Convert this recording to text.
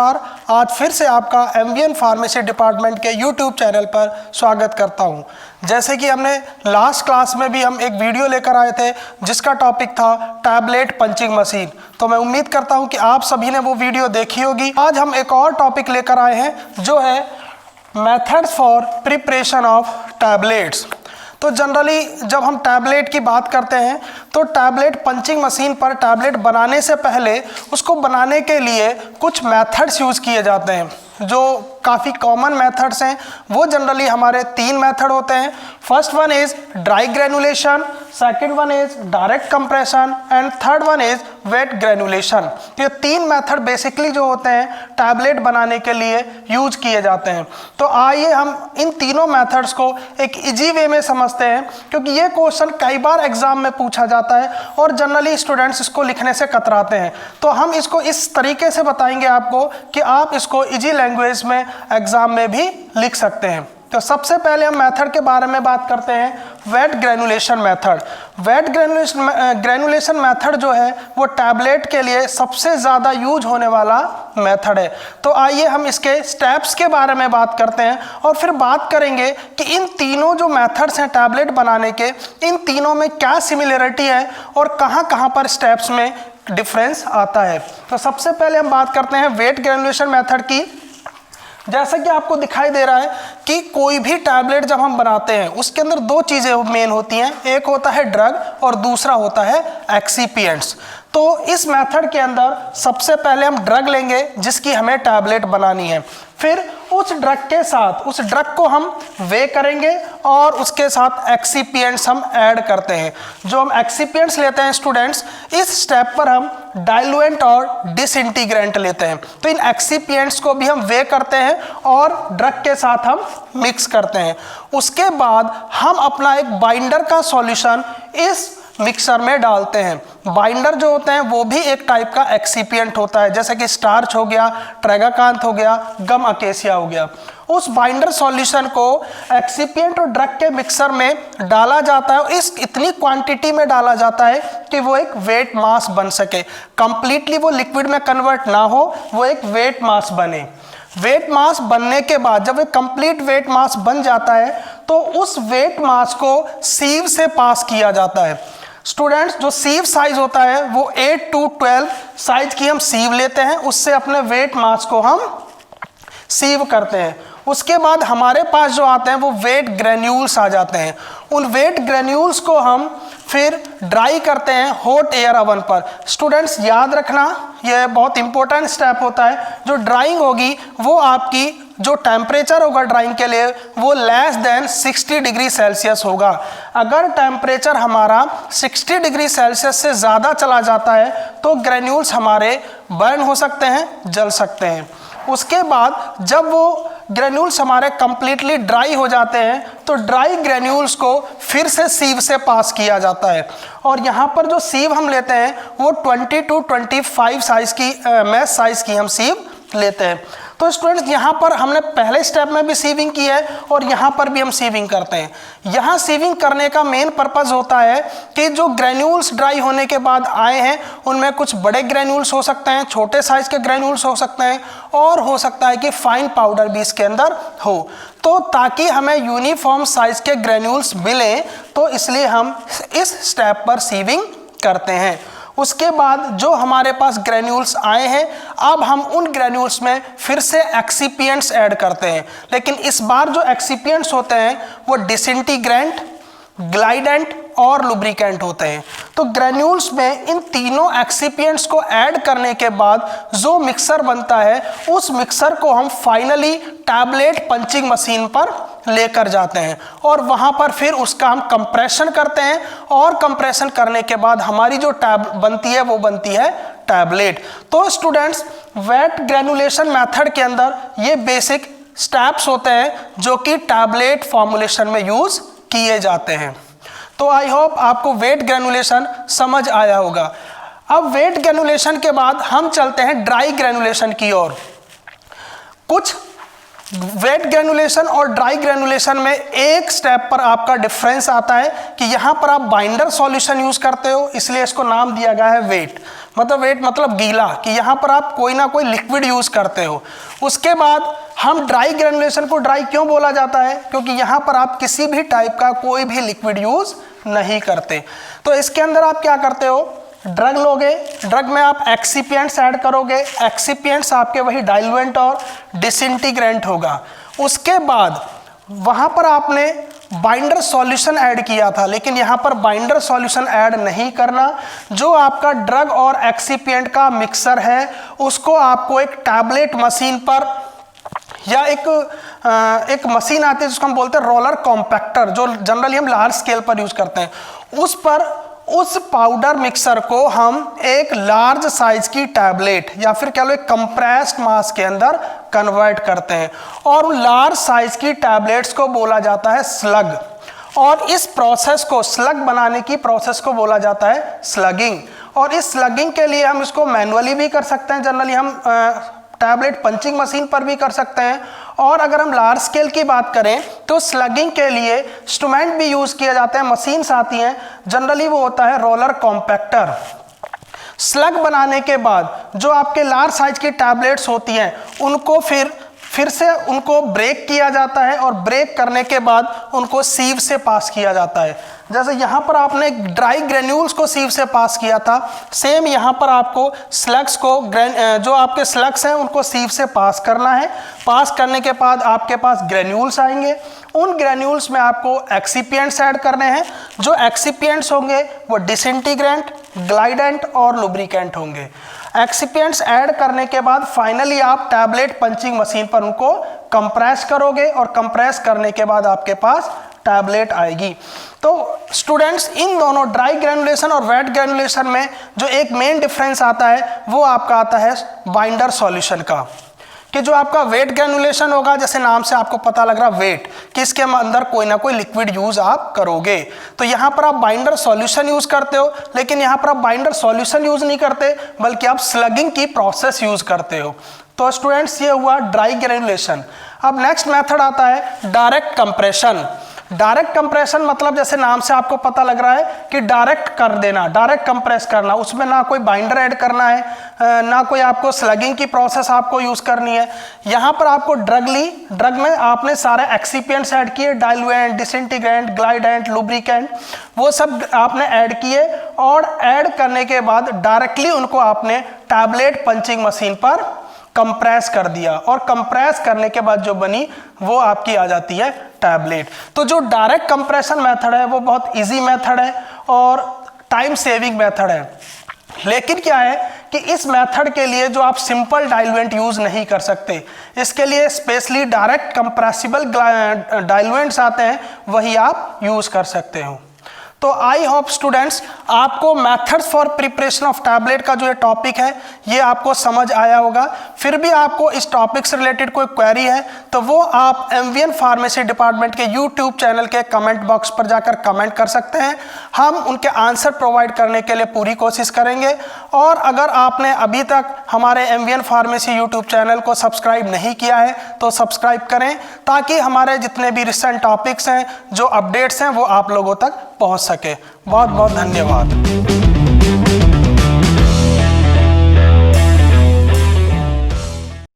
नमस्कार। आज फिर से आपका एमवीएन फार्मेसी डिपार्टमेंट के यूट्यूब चैनल पर स्वागत करता हूं। जैसे कि हमने लास्ट क्लास में भी हम एक वीडियो लेकर आए थे जिसका टॉपिक था टैबलेट पंचिंग मशीन, तो मैं उम्मीद करता हूं कि आप सभी ने वो वीडियो देखी होगी। आज हम एक और टॉपिक लेकर आए हैं जो है methods for preparation of tablets. तो जनरली जब हम टैबलेट की बात करते हैं तो टैबलेट पंचिंग मशीन पर टैबलेट बनाने से पहले उसको बनाने के लिए कुछ मेथड्स यूज़ किए जाते हैं जो काफ़ी कॉमन मेथड्स हैं। वो जनरली हमारे 3 मेथड होते हैं। First one is dry granulation, second one is direct compression and third one is wet granulation. ये 3 मेथड बेसिकली जो होते हैं टैबलेट बनाने के लिए यूज किए जाते हैं। तो आइए हम इन तीनों मेथड्स को एक इजी वे में समझते हैं, क्योंकि ये क्वेश्चन कई बार एग्जाम में पूछा जाता है और जनरली स्टूडेंट्स इसको लिखने से कतराते हैं। तो हम इसको इस तरीके से बताएंगे आपको कि आप इसको इजी लैंग्वेज में एग्जाम में भी लिख सकते हैं। तो सबसे पहले हम मेथड के बारे में बात करते हैं wet granulation method. Wet granulation method जो है वो टैबलेट के लिए सबसे ज़्यादा यूज होने वाला मेथड है। तो आइए हम इसके स्टेप्स के बारे में बात करते हैं और फिर बात करेंगे कि इन तीनों जो मेथड्स हैं टैबलेट बनाने के, इन तीनों में क्या सिमिलरिटी है और कहाँ पर स्टेप्स में डिफरेंस आता है। तो सबसे पहले हम बात करते हैं वेट ग्रेनुलेशन मेथड की। जैसा कि आपको दिखाई दे रहा है कि कोई भी टैबलेट जब हम बनाते हैं उसके अंदर 2 चीज़ें मेन होती हैं, एक होता है ड्रग और दूसरा होता है एक्सीपिएंट्स। तो इस मेथड के अंदर सबसे पहले हम ड्रग लेंगे जिसकी हमें टैबलेट बनानी है, फिर उस ड्रग के साथ उस ड्रग को हम वे करेंगे और उसके साथ एक्सीपिएंट्स हम ऐड करते हैं। जो हम एक्सीपिएंट्स लेते हैं स्टूडेंट्स, इस स्टेप पर हम डाइल्यूएंट और डिसइंटीग्रेंट लेते हैं। तो इन एक्सीपिएंट्स को भी हम वे करते हैं और ड्रग के साथ हम मिक्स करते हैं। उसके बाद हम अपना एक बाइंडर का सॉल्यूशन इस मिक्सर में डालते हैं। बाइंडर जो होते हैं वो भी एक टाइप का एक्सीपिएंट होता है, जैसे कि स्टार्च हो गया, ट्रेगाकांथ हो गया, गम अकेसिया हो गया। उस बाइंडर सॉल्यूशन को एक्सीपिएंट और ड्रग के मिक्सर में डाला जाता है और इस इतनी क्वांटिटी में डाला जाता है कि वो एक वेट मास बन सके। कंप्लीटली वो लिक्विड में कन्वर्ट ना हो, वो एक वेट मास बने। वेट मास बनने के बाद जब एक कंप्लीट वेट मास बन जाता है तो उस वेट मास को सीव से पास किया जाता है। स्टूडेंट्स, जो सीव साइज होता है वो 8 to 12 साइज की हम सीव लेते हैं, उससे अपने वेट मास को हम सीव करते हैं। उसके बाद हमारे पास जो आते हैं वो वेट ग्रेन्यूल्स आ जाते हैं। उन वेट ग्रेन्यूल्स को हम फिर ड्राई करते हैं हॉट एयर ओवन पर। स्टूडेंट्स याद रखना, यह बहुत इंपॉर्टेंट स्टेप होता है। जो ड्राइंग होगी वो आपकी जो टेम्परेचर होगा ड्राइंग के लिए वो लेस देन 60 डिग्री सेल्सियस होगा। अगर टेम्परेचर हमारा 60 डिग्री सेल्सियस से ज़्यादा चला जाता है तो ग्रेन्यूल्स हमारे बर्न हो सकते हैं, जल सकते हैं। उसके बाद जब वो ग्रेन्यूल्स हमारे कंप्लीटली ड्राई हो जाते हैं तो ड्राई ग्रेन्यूल्स को फिर से सीव से पास किया जाता है। और यहाँ पर जो सीव हम लेते हैं वो 20 to 25 साइज की मैश साइज की हम सीव लेते हैं। तो स्टूडेंट्स, यहाँ पर हमने पहले स्टेप में भी सीविंग की है और यहाँ पर भी हम सीविंग करते हैं। यहाँ सीविंग करने का मेन पर्पस होता है कि जो ग्रेन्यूल्स ड्राई होने के बाद आए हैं उनमें कुछ बड़े ग्रेन्यूल्स हो सकते हैं, छोटे साइज के ग्रेन्यूल्स हो सकते हैं और हो सकता है कि फाइन पाउडर भी इसके अंदर हो। तो ताकि हमें यूनिफॉर्म साइज के ग्रेन्यूल्स मिले तो इसलिए हम इस स्टेप पर सीविंग करते हैं। उसके बाद जो हमारे पास ग्रेन्यूल्स आए हैं, अब हम उन ग्रेन्यूल्स में फिर से एक्सीपिएंट्स ऐड करते हैं, लेकिन इस बार जो एक्सीपिएंट्स होते हैं वो डिसइंटीग्रेंट, ग्लाइडेंट और लुब्रिकेंट होते हैं। तो ग्रेन्यूल्स में इन तीनों एक्सीपिएंट्स को ऐड करने के बाद जो मिक्सर बनता है उस मिक्सर को हम फाइनली टैबलेट पंचिंग मशीन पर लेकर जाते हैं और वहां पर फिर उसका हम कंप्रेशन करते हैं और कंप्रेशन करने के बाद हमारी जो टैब बनती है वो बनती है टैबलेट। तो स्टूडेंट्स, वेट ग्रेनुलेशन मेथड के अंदर ये बेसिक स्टेप्स होते हैं जो कि टैबलेट फॉर्मुलेशन में यूज किए जाते हैं। तो आई होप आपको वेट ग्रेनुलेशन समझ आया होगा। अब वेट ग्रेनुलेशन के बाद हम चलते हैं ड्राई ग्रेनुलेशन की ओर। कुछ वेट ग्रेनुलेशन और ड्राई ग्रेनुलेशन में एक स्टेप पर आपका डिफरेंस आता है कि यहाँ पर आप बाइंडर सॉल्यूशन यूज करते हो, इसलिए इसको नाम दिया गया है वेट। वेट मतलब गीला, कि यहाँ पर आप कोई ना कोई लिक्विड यूज करते हो। उसके बाद हम ड्राई ग्रेनुलेशन को ड्राई क्यों बोला जाता है, क्योंकि यहाँ पर आप किसी भी टाइप का कोई भी लिक्विड यूज नहीं करते। तो इसके अंदर आप क्या करते हो, ड्रग लोगे, ड्रग में आप एक्सिपिएंट्स ऐड करोगे, एक्सिपिएंट्स आपके वही डाइल्यूएंट और डिसइंटीग्रेंट होगा। उसके बाद वहां पर आपने बाइंडर सॉल्यूशन ऐड किया था, लेकिन यहां पर बाइंडर सॉल्यूशन ऐड नहीं करना। जो आपका ड्रग और एक्सिपिएंट का मिक्सर है उसको आपको एक टैबलेट मशीन पर या एक मशीन आती है जिसको हम बोलते हैं रोलर कॉम्पैक्टर, जो जनरली हम लार्ज स्केल पर यूज करते हैं, उस पर उस पाउडर मिक्सर को हम एक लार्ज साइज की टैबलेट या फिर कह लो एक कंप्रेस्ड मास के अंदर कन्वर्ट करते हैं, और लार्ज साइज की टैबलेट्स को बोला जाता है स्लग। और इस प्रोसेस को, स्लग बनाने की प्रोसेस को बोला जाता है स्लगिंग। और इस स्लगिंग के लिए हम इसको मैनुअली भी कर सकते हैं, जनरली हम टैबलेट पंचिंग मशीन पर भी कर सकते हैं। और अगर हम लार्ज स्केल की बात करें तो स्लगिंग के लिए इंस्ट्रूमेंट भी यूज किए जाते हैं, मशीन्स आती हैं, जनरली वो होता है रोलर कॉम्पैक्टर। स्लग बनाने के बाद जो आपके लार्ज साइज की टैबलेट्स होती हैं उनको फिर से उनको ब्रेक किया जाता है, और ब्रेक करने के बाद उनको सीव से पास किया जाता है। जैसे यहाँ पर आपने ड्राई ग्रेन्यूल्स को सीव से पास किया था, सेम यहाँ पर आपको स्लग्स को, जो आपके स्लग्स हैं उनको सीव से पास करना है। पास करने के बाद आपके पास ग्रेन्यूल्स आएंगे, उन ग्रेन्यूल्स में आपको एक्सिपिएंट्स ऐड करने हैं। जो एक्सिपिएंट्स होंगे वो डिसइंटीग्रेंट, ग्लाइडेंट और लुब्रिकेंट होंगे। एक्सिपिएंट्स ऐड करने के बाद फाइनली आप टैबलेट पंचिंग मशीन पर उनको कंप्रेस करोगे, और कंप्रेस करने के बाद आपके पास टैबलेट आएगी। तो स्टूडेंट्स, इन दोनों ड्राई ग्रेनुलेशन और वेट ग्रेनुलेशन में जो एक मेन डिफरेंस आता है वो आपका आता है बाइंडर सॉल्यूशन का, कि जो आपका वेट ग्रेनुलेशन होगा, जैसे नाम से आपको पता लग रहा वेट, कि इसके अंदर कोई ना कोई लिक्विड यूज आप करोगे। तो यहाँ पर आप बाइंडर सॉल्यूशन यूज करते हो, लेकिन यहाँ पर आप बाइंडर सॉल्यूशन यूज नहीं करते, बल्कि आप स्लगिंग की प्रोसेस यूज करते हो। तो स्टूडेंट्स, ये हुआ ड्राई ग्रेनुलेशन। अब नेक्स्ट मेथड आता है डायरेक्ट कंप्रेशन। डायरेक्ट कंप्रेशन मतलब जैसे नाम से आपको पता लग रहा है कि डायरेक्ट कर देना, डायरेक्ट कंप्रेस करना, उसमें ना कोई बाइंडर ऐड करना है, ना कोई आपको स्लगिंग की प्रोसेस आपको यूज करनी है। यहाँ पर आपको ड्रग में आपने सारे एक्सिपिएंट्स ऐड किए, डाइल्यूएंट, डिसइंटीग्रेंट, ग्लाइडेंट, लुब्रिकेंट, वो सब आपने ऐड किए, और ऐड करने के बाद डायरेक्टली उनको आपने टैबलेट पंचिंग मशीन पर कंप्रेस कर दिया, और कंप्रेस करने के बाद जो बनी वो आपकी आ जाती है टैबलेट। तो जो डायरेक्ट कंप्रेशन मेथड है वो बहुत इजी मेथड है और टाइम सेविंग मेथड है। लेकिन क्या है कि इस मेथड के लिए जो आप सिंपल डाइल्यूएंट यूज नहीं कर सकते, इसके लिए स्पेशली डायरेक्ट कंप्रेसिबल डाइल्यूएंट्स आते हैं, वही आप यूज कर सकते हो। तो आई होप स्टूडेंट्स आपको methods for preparation of tablet का जो ये टॉपिक है ये आपको समझ आया होगा। फिर भी आपको इस टॉपिक से रिलेटेड कोई क्वेरी है तो वो आप एमवीएन फार्मेसी डिपार्टमेंट के यूट्यूब चैनल के कमेंट बॉक्स पर जाकर कमेंट कर सकते हैं, हम उनके आंसर प्रोवाइड करने के लिए पूरी कोशिश करेंगे। और अगर आपने अभी तक हमारे एमवीएन फार्मेसी यूट्यूब चैनल को सब्सक्राइब नहीं किया है तो सब्सक्राइब करें, ताकि हमारे जितने भी रिसेंट टॉपिक्स हैं, जो अपडेट्स हैं, वो आप लोगों तक पहुंच सके। बहुत बहुत धन्यवाद।